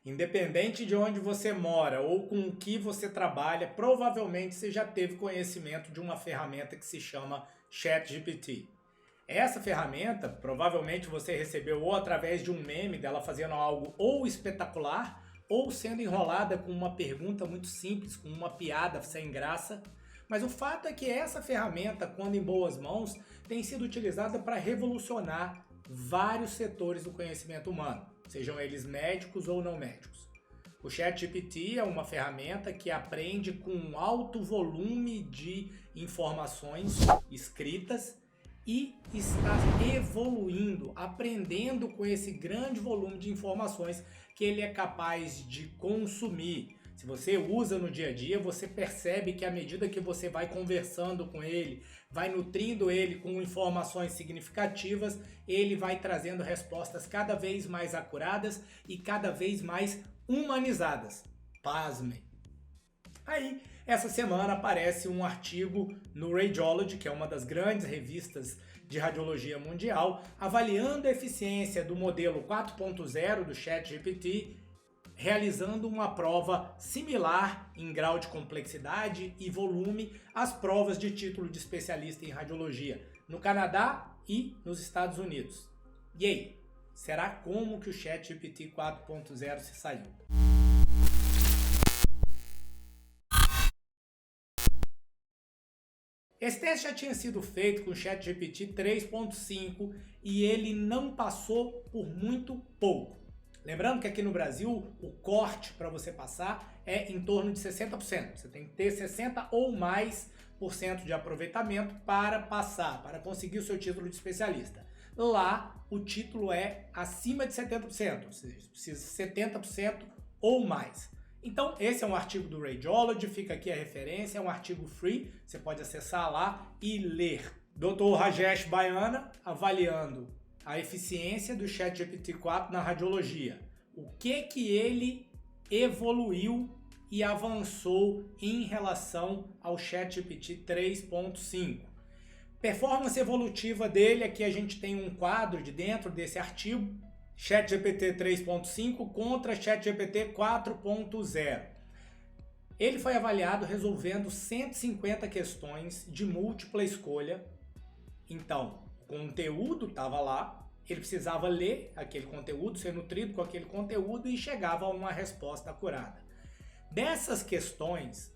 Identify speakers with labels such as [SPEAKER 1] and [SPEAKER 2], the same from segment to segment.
[SPEAKER 1] Independente de onde você mora ou com o que você trabalha, provavelmente você já teve conhecimento de uma ferramenta que se chama ChatGPT. Essa ferramenta, provavelmente você recebeu ou através de um meme dela fazendo algo ou espetacular, ou sendo enrolada com uma pergunta muito simples, com uma piada sem graça. Mas o fato é que essa ferramenta, quando em boas mãos, tem sido utilizada para revolucionar vários setores do conhecimento humano, sejam eles médicos ou não médicos. O ChatGPT é uma ferramenta que aprende com um alto volume de informações escritas e está evoluindo, aprendendo com esse grande volume de informações que ele é capaz de consumir. Se você usa no dia a dia, você percebe que à medida que você vai conversando com ele, vai nutrindo ele com informações significativas, ele vai trazendo respostas cada vez mais acuradas e cada vez mais humanizadas. Pasmem! Aí, essa semana aparece um artigo no Radiology, que é uma das grandes revistas de radiologia mundial, avaliando a eficiência do modelo 4.0 do ChatGPT, realizando uma prova similar em grau de complexidade e volume às provas de título de especialista em radiologia no Canadá e nos Estados Unidos. E aí, será como que o ChatGPT 4.0 se saiu? Esse teste já tinha sido feito com o ChatGPT 3.5 e ele não passou por muito pouco. Lembrando que aqui no Brasil o corte para você passar é em torno de 60%. Você tem que ter 60% ou mais por cento de aproveitamento para passar, para conseguir o seu título de especialista. Lá o título é acima de 70%, ou seja, precisa de 70% ou mais. Então, esse é um artigo do Radiology, fica aqui a referência, é um artigo free, você pode acessar lá e ler. Dr. Rajesh Baiana avaliando a eficiência do ChatGPT-4 na radiologia. O que ele evoluiu e avançou em relação ao ChatGPT 3.5. Performance evolutiva dele, aqui a gente tem um quadro de dentro desse artigo, ChatGPT 3.5 contra ChatGPT 4.0. Ele foi avaliado resolvendo 150 questões de múltipla escolha. Então, o conteúdo estava lá, ele precisava ler aquele conteúdo, ser nutrido com aquele conteúdo e chegava a uma resposta acurada. Dessas questões,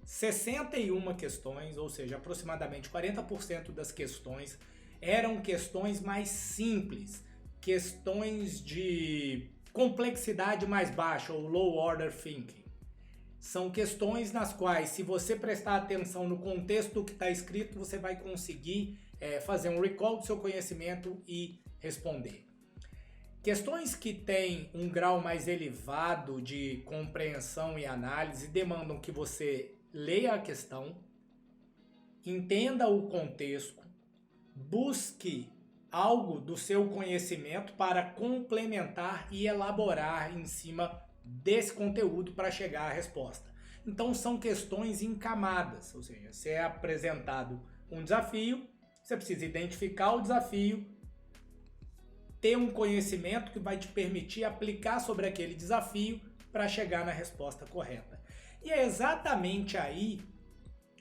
[SPEAKER 1] 61 questões, ou seja, aproximadamente 40% das questões, eram questões mais simples, questões de complexidade mais baixa, ou low order thinking. São questões nas quais, se você prestar atenção no contexto do que está escrito, você vai conseguir fazer um recall do seu conhecimento e responder. Questões que têm um grau mais elevado de compreensão e análise demandam que você leia a questão, entenda o contexto, busque algo do seu conhecimento para complementar e elaborar em cima desse conteúdo para chegar à resposta. Então são questões em camadas, ou seja, você é apresentado um desafio, você precisa identificar o desafio, ter um conhecimento que vai te permitir aplicar sobre aquele desafio para chegar na resposta correta. E é exatamente aí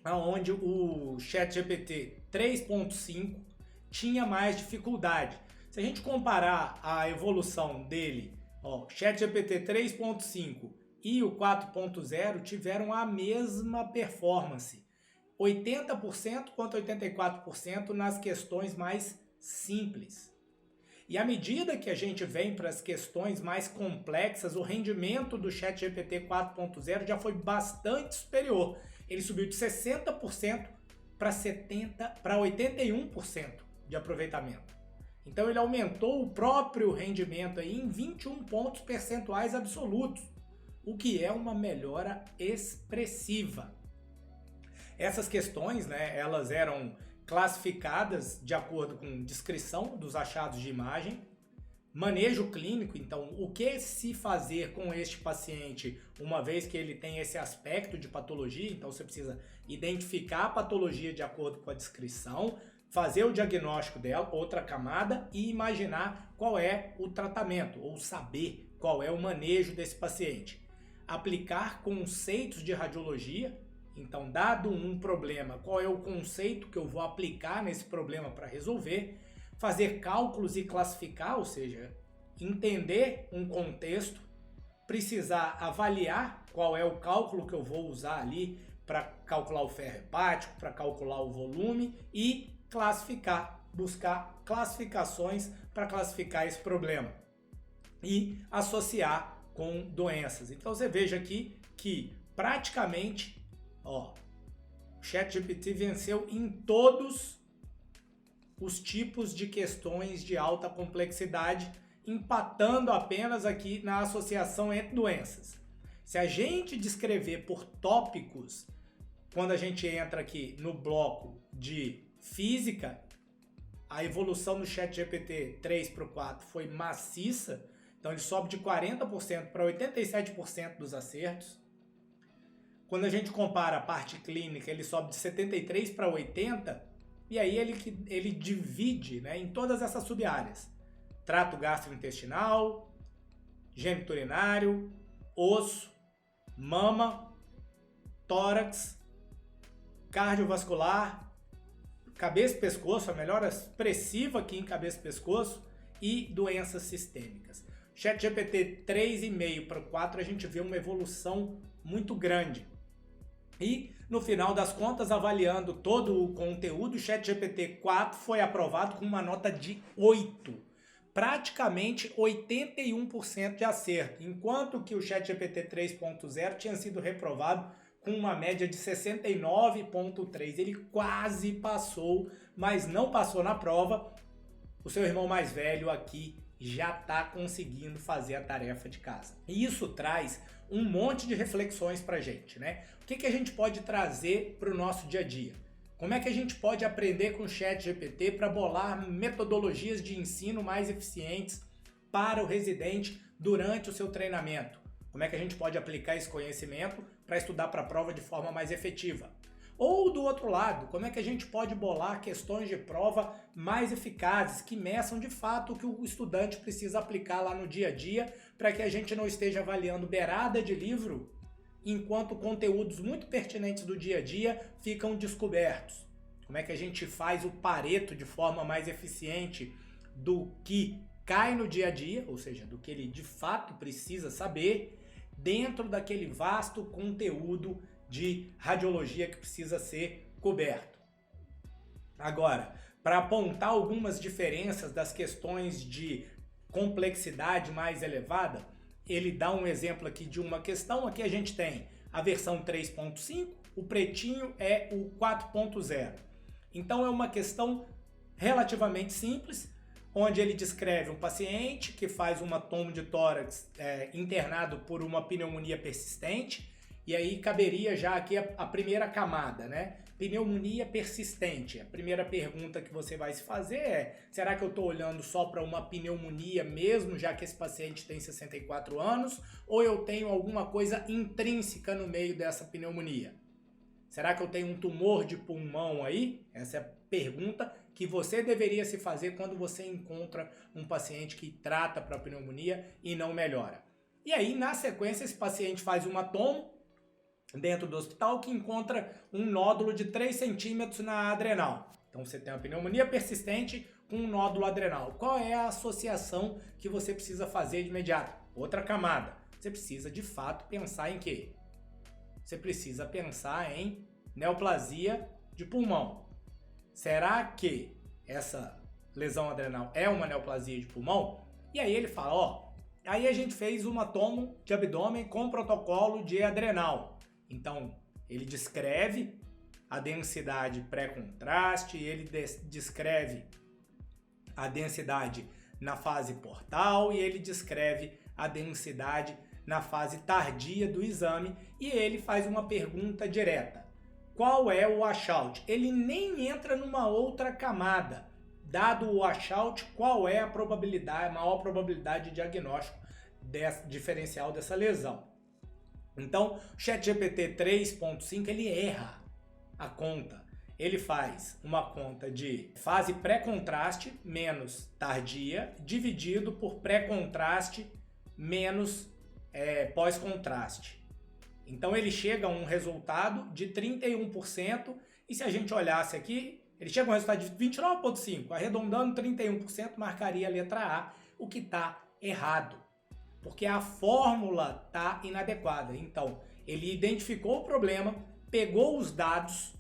[SPEAKER 1] onde o ChatGPT 3.5 tinha mais dificuldade. Se a gente comparar a evolução dele, ChatGPT 3.5 e o 4.0 tiveram a mesma performance. 80% quanto 84% nas questões mais simples. E à medida que a gente vem para as questões mais complexas, o rendimento do ChatGPT 4.0 já foi bastante superior. Ele subiu de 60% para 81% de aproveitamento. Então ele aumentou o próprio rendimento aí em 21 pontos percentuais absolutos, o que é uma melhora expressiva. Essas questões, elas eram classificadas de acordo com descrição dos achados de imagem, manejo clínico, então o que se fazer com este paciente uma vez que ele tem esse aspecto de patologia, então você precisa identificar a patologia de acordo com a descrição, fazer o diagnóstico dela, outra camada, e imaginar qual é o tratamento, ou saber qual é o manejo desse paciente. Aplicar conceitos de radiologia. Então, dado um problema, qual é o conceito que eu vou aplicar nesse problema para resolver? Fazer cálculos e classificar, ou seja, entender um contexto, precisar avaliar qual é o cálculo que eu vou usar ali para calcular o ferro hepático, para calcular o volume e classificar, buscar classificações para classificar esse problema e associar com doenças. Então você veja aqui que praticamente, o ChatGPT venceu em todos os tipos de questões de alta complexidade, empatando apenas aqui na associação entre doenças. Se a gente descrever por tópicos, quando a gente entra aqui no bloco de física, a evolução do ChatGPT 3 para o 4 foi maciça, então ele sobe de 40% para 87% dos acertos. Quando a gente compara a parte clínica, ele sobe de 73% para 80%, e aí ele divide, né, em todas essas sub-áreas. Trato gastrointestinal, geniturinário, osso, mama, tórax, cardiovascular, cabeça e pescoço, a melhora expressiva aqui em cabeça e pescoço, e doenças sistêmicas. ChatGPT 3,5 para o 4 a gente vê uma evolução muito grande. E no final das contas, avaliando todo o conteúdo, o ChatGPT 4 foi aprovado com uma nota de 8. Praticamente 81% de acerto, enquanto que o ChatGPT 3.0 tinha sido reprovado com uma média de 69,3. Ele quase passou, mas não passou na prova. O seu irmão mais velho aqui já está conseguindo fazer a tarefa de casa. E isso traz um monte de reflexões para a gente, né? O que a gente pode trazer para o nosso dia a dia? Como é que a gente pode aprender com o ChatGPT para bolar metodologias de ensino mais eficientes para o residente durante o seu treinamento? Como é que a gente pode aplicar esse conhecimento para estudar para a prova de forma mais efetiva? Ou do outro lado, como é que a gente pode bolar questões de prova mais eficazes, que meçam de fato o que o estudante precisa aplicar lá no dia a dia, para que a gente não esteja avaliando beirada de livro, enquanto conteúdos muito pertinentes do dia a dia ficam descobertos? Como é que a gente faz o Pareto de forma mais eficiente do que cai no dia a dia, ou seja, do que ele de fato precisa saber, dentro daquele vasto conteúdo de radiologia que precisa ser coberto? Agora, para apontar algumas diferenças das questões de complexidade mais elevada, ele dá um exemplo aqui de uma questão. Aqui a gente tem a versão 3.5, o pretinho é o 4.0. Então é uma questão relativamente simples, onde ele descreve um paciente que faz uma tomo de tórax internado por uma pneumonia persistente. E aí caberia já aqui a primeira camada, né? Pneumonia persistente. A primeira pergunta que você vai se fazer é: será que eu estou olhando só para uma pneumonia mesmo, já que esse paciente tem 64 anos? Ou eu tenho alguma coisa intrínseca no meio dessa pneumonia? Será que eu tenho um tumor de pulmão aí? Essa é a pergunta que você deveria se fazer quando você encontra um paciente que trata para pneumonia e não melhora. E aí, na sequência, esse paciente faz uma tomo dentro do hospital que encontra um nódulo de 3 centímetros na adrenal. Então você tem uma pneumonia persistente com um nódulo adrenal. Qual é a associação que você precisa fazer de imediato? Outra camada. Você precisa de fato pensar em quê? Você precisa pensar em neoplasia de pulmão. Será que essa lesão adrenal é uma neoplasia de pulmão? E aí ele fala, aí a gente fez uma tomo de abdômen com protocolo de adrenal. Então, ele descreve a densidade pré-contraste, ele descreve a densidade na fase portal e ele descreve a densidade na fase tardia do exame e ele faz uma pergunta direta. Qual é o washout? Ele nem entra numa outra camada. Dado o washout, qual é a maior probabilidade de diagnóstico diferencial dessa lesão? Então, o ChatGPT 3.5 ele erra a conta. Ele faz uma conta de fase pré-contraste menos tardia, dividido por pré-contraste menos pós-contraste. Então ele chega a um resultado de 31%, e se a gente olhasse aqui, ele chega a um resultado de 29,5%, arredondando 31%, marcaria a letra A, o que está errado, porque a fórmula está inadequada. Então, ele identificou o problema, pegou os dados,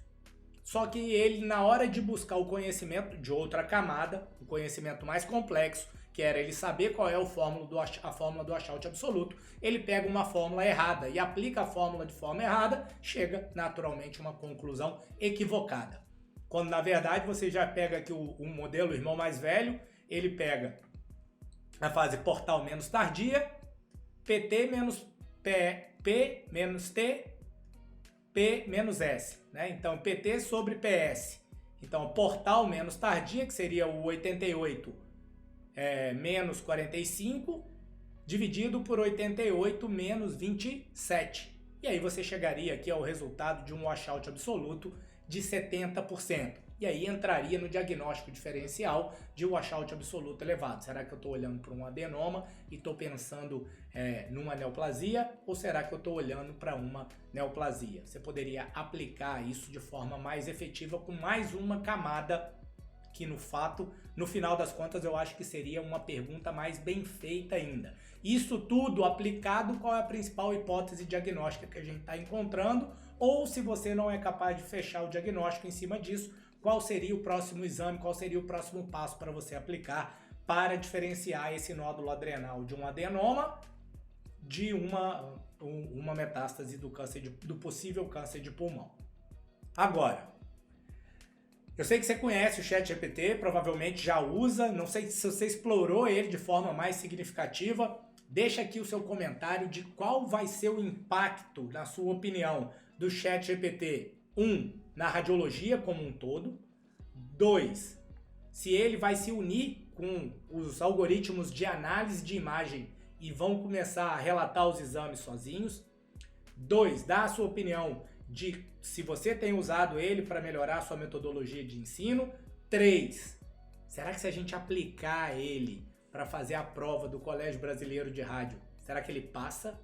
[SPEAKER 1] só que ele, na hora de buscar o conhecimento de outra camada, o conhecimento mais complexo, que era ele saber qual é a fórmula do washout absoluto, ele pega uma fórmula errada e aplica a fórmula de forma errada, chega naturalmente a uma conclusão equivocada. Quando na verdade você já pega aqui o modelo, o irmão mais velho, ele pega a fase portal menos tardia, PT menos P menos T, P menos S, né? Então PT sobre PS. Então portal menos tardia, que seria o 88 menos 45, dividido por 88 menos 27. E aí você chegaria aqui ao resultado de um washout absoluto de 70%. E aí entraria no diagnóstico diferencial de washout absoluto elevado. Será que eu estou olhando para um adenoma e estou pensando numa neoplasia? Ou será que eu estou olhando para uma neoplasia? Você poderia aplicar isso de forma mais efetiva com mais uma camada que no final das contas, eu acho que seria uma pergunta mais bem feita ainda. Isso tudo aplicado, qual é a principal hipótese diagnóstica que a gente está encontrando? Ou se você não é capaz de fechar o diagnóstico em cima disso, qual seria o próximo exame, qual seria o próximo passo para você aplicar para diferenciar esse nódulo adrenal de um adenoma de uma metástase do possível câncer de pulmão. Agora, eu sei que você conhece o ChatGPT, provavelmente já usa, não sei se você explorou ele de forma mais significativa. Deixa aqui o seu comentário de qual vai ser o impacto, na sua opinião, do ChatGPT. 1. Na radiologia como um todo. 2. Se ele vai se unir com os algoritmos de análise de imagem e vão começar a relatar os exames sozinhos. 2. Dá a sua opinião de se você tem usado ele para melhorar a sua metodologia de ensino. 3. Será que se a gente aplicar ele para fazer a prova do Colégio Brasileiro de Rádio, será que ele passa?